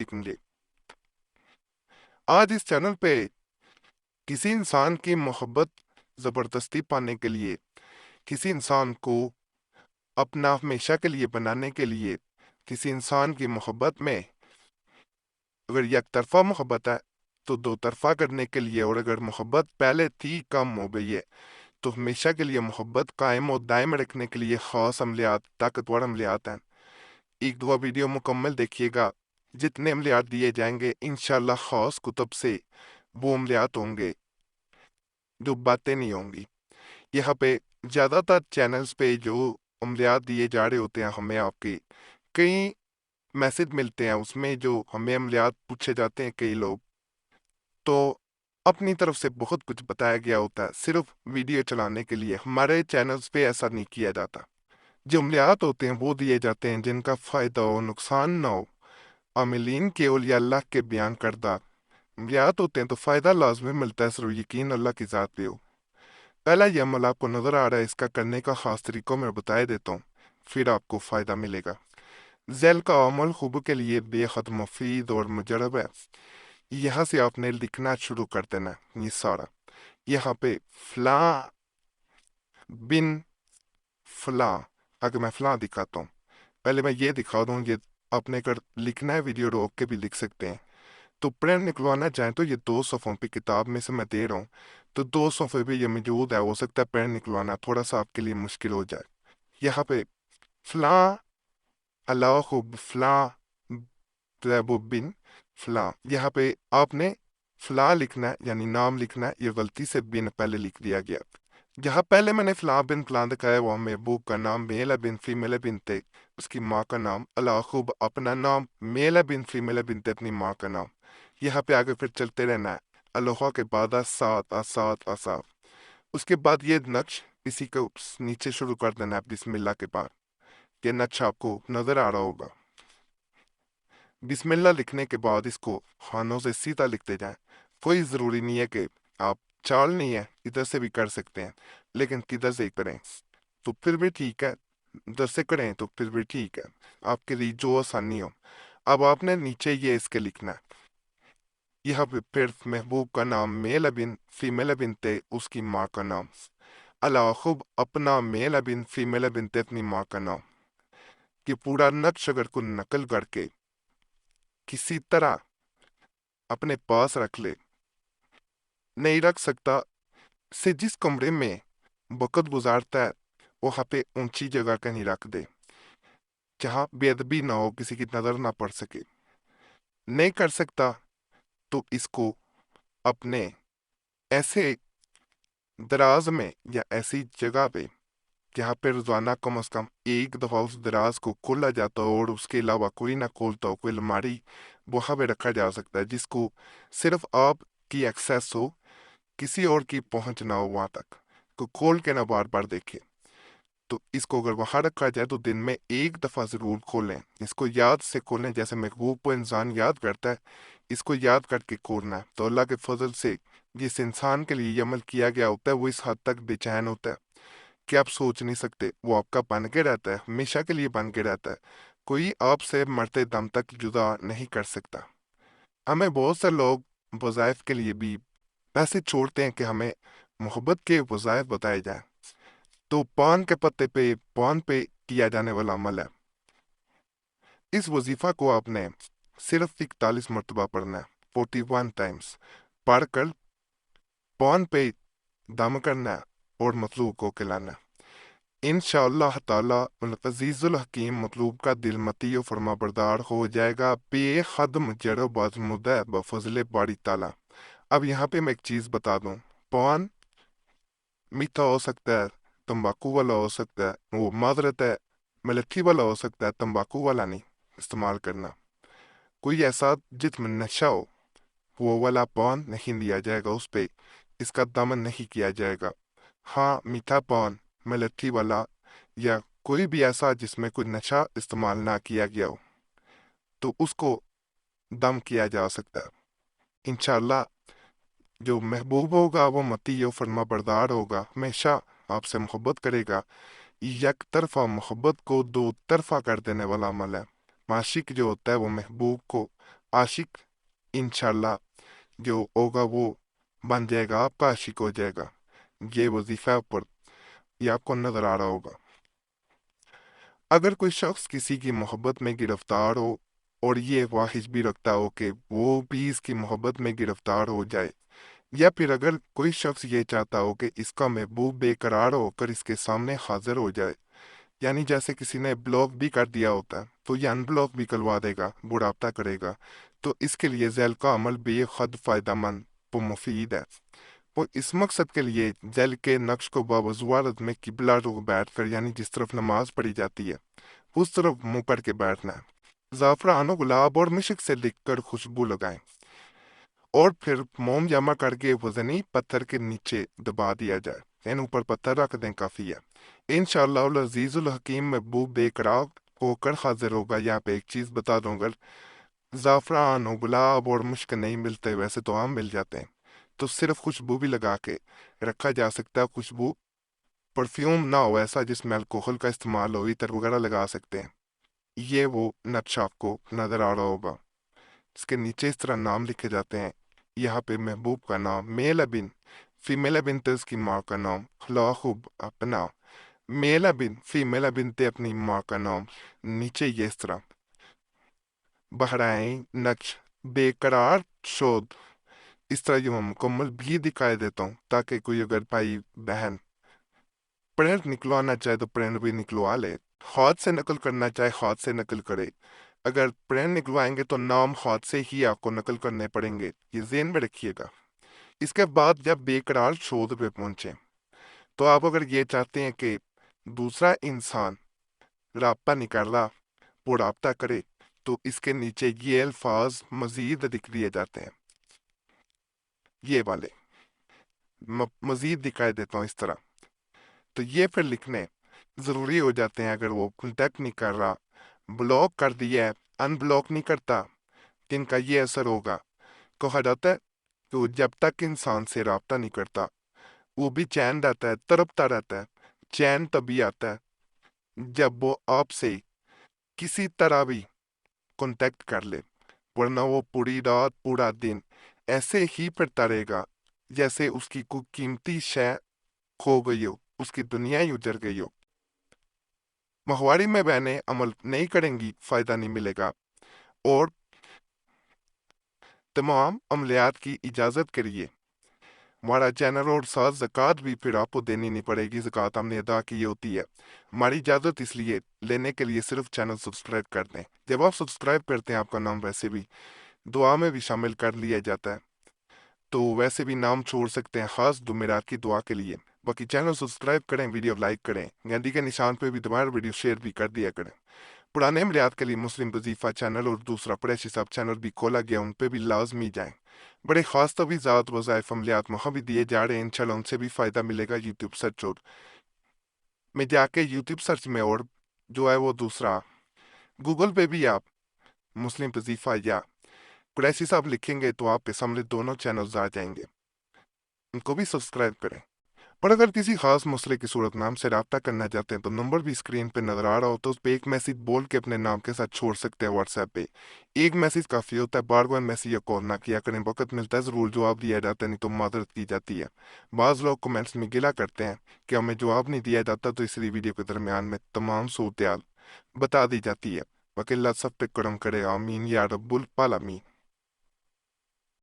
सीखेंगे। आज इस चैनल पे किसी इंसान की मोहब्बत ज़बरदस्ती पाने के लिए, किसी इंसान को अपना हमेशा के लिए बनाने के लिए, किसी इंसान की मोहब्बत में अगर एक तरफा मोहब्बत है तो दो तरफा करने के लिए, और अगर मोहब्बत पहले थी कम हो गई है तो हमेशा के लिए मोहब्बत कायम और दायम रखने के लिए ख़ास अमलियात, ताकतवर अमलियात हैं। एक दो वीडियो मुकम्मल देखिएगा, जितने अमलियात दिए जाएंगे इंशाल्लाह ख़ास कुतुब से वो अमलियात होंगे जो बातें नहीं होंगी। यहाँ पे ज़्यादातर चैनल्स पे जो अमलियात दिए जा रहे होते हैं, हमें आपके कई मैसेज मिलते हैं उसमें जो हमें अमलियात पूछे जाते हैं कई लोग, तो अपनी तरफ से बहुत कुछ बताया गया होता है सिर्फ वीडियो चलाने के लिए। हमारे चैनल्स पे ऐसा नहीं किया जाता। जो अमलियात होते हैं वो दिए जाते हैं जिनका फ़ायदा हो, नुकसान ना हो। आमिलीन के और या अल्लाह के बयान करदा अमलियात होते हैं तो फ़ायदा लाजमी मिलता है, सिर्फ यकीन अल्लाह की ज़ात पे हो। पहला ये अमल आपको नज़र आ रहा है, इसका करने का ख़ास तरीक़ों में बता देता हूँ, फिर आपको फ़ायदा मिलेगा। ज़ैल का अमल खूब के लिए बेहद मुफीद और मुजरब है। यहाँ से आपने लिखना शुरू कर देना ये सारा। यहाँ पे फ़लाँ बिन फ़लाँ, अगर मैं फ़लाँ दिखाता हूँ, पहले मैं ये दिखा दूँ, ये आपने अगर लिखना है वीडियो रोक के भी लिख सकते हैं। तो प्रिंट निकलवाना चाहें तो ये 2 सफ़ों पे किताब में से मैं दे रहा हूँ, तो 2 सफ़े पे ये मौजूद है। हो सकता है प्रिंट निकलवाना थोड़ा सा आपके लिए मुश्किल हो जाए। यहाँ पे फ़लाँ अल्लाहु फ़लाँ बिन फ़लाँ, यहाँ पे आपने फ़लाँ लिखना है, यानी नाम लिखना है। ये गलती से बिन पहले लिख दिया गया। जहाँ पहले मैंने फ़लाँ बिन फ़लाँ दिखाया वहाँ महबूब का नाम, मेल है बिन फीमेल है बिनते उसकी माँ का नाम, अलाखुब अपना नाम, मेल है बिन फीमेल है बिनते अपनी माँ का नाम। यहाँ पे आगे फिर चलते रहना है। अलोहा के बाद असात असात असाफ, उसके बाद ये नक्श इसी को नीचे शुरू कर देना है बिस्मिल्लाह के बाद। ये नक्श आपको नजर आ रहा होगा। बिस्मिल्लाह लिखने के बाद इसको खानों से सीधा लिखते जाएं। कोई ज़रूरी नहीं है कि आप चाल नहीं है इधर से भी कर सकते हैं, लेकिन किधर से करें तो फिर भी ठीक है, इधर से करें तो फिर भी ठीक है, आपके लिए जो आसानी हो। अब आपने नीचे ये इसके लिखना है। यह फिर महबूब का नाम, मेल बिन फीमेल बिनते उसकी माँ का नाम, अलाखुब अपना मेल बिन फीमेल बिनते अपनी माँ का नाम। कि पूरा नक्श अगर को नकल करके किसी तरह अपने पास रख ले, नहीं रख सकता से जिस कमरे में वक़्त गुजारता है वहाँ पे ऊंची जगह कहीं रख दे जहाँ बेअदबी ना हो, किसी की नज़र ना पड़ सके। नहीं कर सकता तो इसको अपने ऐसे दराज में या ऐसी जगह पे जहाँ पे रोजाना कम से कम एक दफ़ा उस दराज को खोला जाता हो और उसके अलावा कोई ना खोलता हो, कोई अलमारी वहाँ पे रखा जा सकता है जिसको सिर्फ आप की एक्सेस हो, किसी और की पहुंच ना हो वहां तक, को खोल के ना बार बार देखे। तो इसको अगर वहां रखा जाए तो दिन में एक दफ़ा ज़रूर खोलें, इसको याद से खोलें, जैसे महबूब को इंसान याद करता है इसको याद करके खोलना है। तो अल्लाह के फजल से जिस इंसान के लिए ये अमल किया गया होता है वो इस हद तक बेचैन होता है कि आप सोच नहीं सकते। वो आपका बन के रहता है, हमेशा के लिए बन के रहता है, कोई आपसे मरते दम तक जुदा नहीं कर सकता। हमें बहुत से लोग वज़ाइफ के लिए भी पैसे छोड़ते हैं कि हमें मोहब्बत के वज़ाइफ बताए जाए। तो पान के पत्ते पे पान पे किया जाने वाला अमल है। इस वजीफा को आपने सिर्फ 41 मरतबा पढ़ना है, 41 टाइम्स पढ़कर पान पे दम करना है और मतलूब को खिलाना है। इंशाअल्लाह ताला अज़ीज़ुल हकीम मतलूब का दिल मती और फरमा बरदार हो जाएगा, बेहद मुजरब आज़मुदा है बफज़ले बारी ताला। अब यहाँ पे मैं एक चीज़ बता दूँ, पान मीठा हो सकता है, तंबाकू वाला हो सकता है, वो मादरत है मिलठी वाला हो सकता है, तंबाकू वाला नहीं इस्तेमाल करना। कोई ऐसा जिसमें नशा हो वो वाला पान नहीं लिया जाएगा, उस पे इसका दमन नहीं किया जाएगा। हाँ, मीठा पान मिलठी वाला या कोई भी ऐसा जिसमें कोई नशा इस्तेमाल ना किया गया हो तो उसको दम किया जा सकता है। इंशाल्लाह जो महबूब होगा वो मती और फरमा बरदार होगा, हमेशा आपसे मोहब्बत करेगा। एक तरफा मोहब्बत को दो तरफा कर देने वाला अमल है। माशिक जो होता है वो महबूब को आशिक इंशाल्लाह जो होगा वो बन जाएगा, आपका आशिक हो जाएगा। ये वजीफा पर ये आपको नजर आ रहा होगा। अगर कोई शख्स किसी की मोहब्बत में गिरफ्तार हो और ये ख्वाहिश भी रखता हो कि वो भी इसकी मोहब्बत में गिरफ्तार हो जाए, या फिर अगर कोई शख्स ये चाहता हो कि इसका महबूब बेकरार होकर इसके सामने हाजिर हो जाए, यानी जैसे किसी ने ब्लॉक भी कर दिया होता है तो ये अनब्लॉक भी करवा देगा, बुढ़ापा करेगा, तो इसके लिए जेल का अमल बेहद फायदेमंद व मुफीद है। वो इस मकसद के लिए जेल के नक्श को बावजुआरत में किबला रुख बैठकर, यानी जिस तरफ नमाज पढ़ी जाती है उस तरफ मुंह करके बैठना है। ज़ाफ़रान, गुलाब और मिश्क से लिखकर खुशबू लगाएं और फिर मोम जमा करके वजनी पत्थर के नीचे दबा दिया जाए, यानी ऊपर पत्थर रख दें, काफ़ी है। इंशाअल्लाह अज़ीज़ुल हकीम महबूब बेकरार होकर हाजिर होगा। यहाँ पे एक चीज़ बता दूँ, अगर ज़ाफ़रान और गुलाब और मुश्क नहीं मिलते, वैसे तो आम मिल जाते हैं, तो सिर्फ खुशबू भी लगा के रखा जा सकता है। खुशबू परफ्यूम ना हो ऐसा जिसमें अल्कोहल का इस्तेमाल हो, इतर वगैरह लगा सकते हैं। ये वो नक्शा आपको नज़र आ रहा होगा। इसके नीचे इस तरह नाम लिखे जाते हैं। यहाँ पे महबूब का नाम, मेल बिन, फीमेल बिन तो इसकी माँ का नाम, खलाखुब अपना, मेल बिन फीमेल बिन ते अपनी माँ का नाम। नीचे ये इस तरह बहराइन नक्श बेकरार शोध, इस तरह ये मैं मुकम्मल भी दिखाई देता हूँ, ताकि कोई अगर भाई बहन प्रिंट निकलवाना चाहे तो प्रिंट भी निकलवा ले, हाथ से नकल करना चाहे हाथ से नकल करे। अगर प्रिंट निकलवाएंगे तो नाम हाथ से ही आपको नकल करने पड़ेंगे, ये ज़हन में रखिएगा। इसके बाद जब बेकरार शोध पे पहुंचे, तो आप अगर ये चाहते हैं कि दूसरा इंसान राब्ता निकाला, वो राब्ता करे, तो इसके नीचे ये अल्फाज मजीद लिख दिए जाते हैं। ये वाले मजीद दिखाई देता हूँ इस तरह, तो ये फिर लिखने ज़रूरी हो जाते हैं। अगर वो कॉन्टैक्ट नहीं कर रहा, ब्लॉक कर दिया है, अनब्लॉक नहीं करता, जिनका ये असर होगा। कहा जाता है कि वो जब तक इंसान से राब्ता नहीं करता वो भी चैन रहता है, तड़पता रहता है। चैन तभी आता है जब वो आपसे किसी तरह भी कांटेक्ट कर ले, वरना वो पूरी रात पूरा दिन ऐसे ही फिरता रहेगा जैसे उसकी कोई कीमती शय खो गई हो, उसकी दुनिया ही उजड़ गई हो। माहवारी में बहनें अमल नहीं करेंगी, फायदा नहीं मिलेगा। और तमाम अमलियात की इजाज़त करिए। हमारा चैनल और साथ ज़कात भी फिर आपको देनी नहीं पड़ेगी, ज़कात हमने अदा की होती है। हमारी इजाज़त इसलिए लेने के लिए सिर्फ चैनल सब्सक्राइब कर दें। जब आप सब्सक्राइब करते हैं आपका नाम वैसे भी दुआ में भी शामिल कर लिया जाता है, तो वैसे भी नाम छोड़ सकते हैं ख़ास जुमेरात की दुआ के लिए। बाकी चैनल सब्सक्राइब करें, वीडियो लाइक करें, घंटी के निशान पे भी दबाएं, वीडियो शेयर भी कर दिया करें। पुराने अमलियात के लिए मुस्लिम वजीफ़ा चैनल और दूसरा प्रेस हिसाब चैनल भी खोला गया, उन पे भी लाजमी जाएं। बड़े ख़ास तवीज़ात वज़ाइफ अमलियात वहाँ भी दिए जा रहे हैं, इंशाल्लाह उनसे भी फ़ायदा मिलेगा। यूट्यूब सर्च और में जाके यूट्यूब सर्च में, और जो है वो दूसरा गूगल पे भी आप मुस्लिम वजीफ़ा या कुरैशी साहब लिखेंगे तो आपके सामने दोनों चैनल्स आ जाएंगे, उनको भी सब्सक्राइब करें। पर अगर किसी खास मसले की सूरत में हमसे रब्ता करना चाहते हैं तो नंबर भी स्क्रीन पे नजर आ रहा हो, तो उस पर एक मैसेज बोल के अपने नाम के साथ छोड़ सकते हैं व्हाट्सएप पे। एक मैसेज काफ़ी होता है, बार बार मैसेज या कॉल ना किया करें, वक्त मिलता है ज़रूर जवाब दिया जाता है, नहीं तो माजरत की जाती है। बाज़ लोग कमेंट्स में गिला करते हैं कि हमें जवाब नहीं दिया जाता, तो इसलिए वीडियो के दरमियान में तमाम सूरत बता दी जाती है। वकील सब पे करम करे, आमीन या रब्बुल आलमीन।